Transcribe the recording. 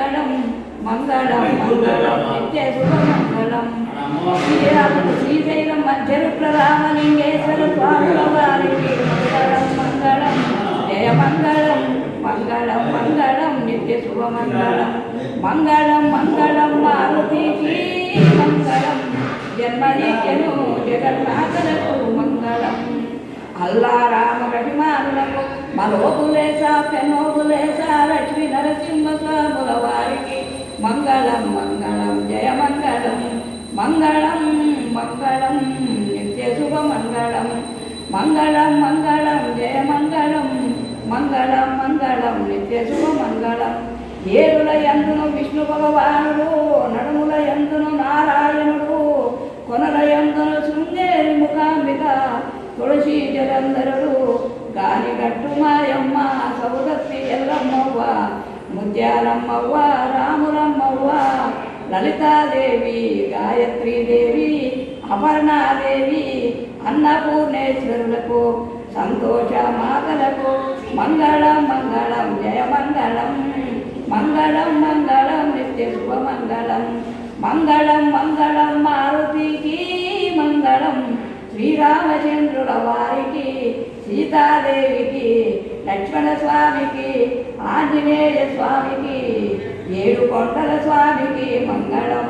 మంగళం మంగళం మంగళం నిత్య శుభమంగళం. శ్రీశైలం మధ్యరుట్ల రామలింగేశ్వర స్వాముల వారికి మంగళం మంగళం జయ మంగళం మంగళం మంగళం నిత్య శుభమంగళం. మంగళం మంగళం మారుతికి మంగళం జన్మదిక్యను జగన్నాథలకు మంగళం. అల్లా రామ రహిమానులకు మనోబులేస పెనోబులేస లక్ష్మీ నరసింహ స్వాముల వారికి మంగళం మంగళం జయ మంగళం మంగళం మంగళం నిత్య శుభమంగళం. మంగళం మంగళం జయ మంగళం మంగళం మంగళం నిత్య శుభమంగళం. ఏరుల యందును విష్ణు భగవానుడు నడుముల యందును నారాయణుడు కొనల యందును శృంగేరి ముఖాంబిక తులసి జలంధరుడు గాని గట్టు మాయమ్మ సౌదత్తి ఎల్లమ్మవ్వ ముత్యాలమ్మవ్వ రాములమ్మవ్వ లలితాదేవి గాయత్రీదేవి అపర్ణాదేవి అన్నపూర్ణేశ్వరులకు సంతోష మాతలకు మంగళం మంగళం జయ మంగళం మంగళం మంగళం నిత్య శుభమంగళం. మంగళం మంగళం మారుతికి మంగళం శ్రీరామచంద్రుల వారికి సీతాదేవికి లక్ష్మణ స్వామికి ఆంజనేయ స్వామికి ఏడు కొండల స్వామికి మంగళం.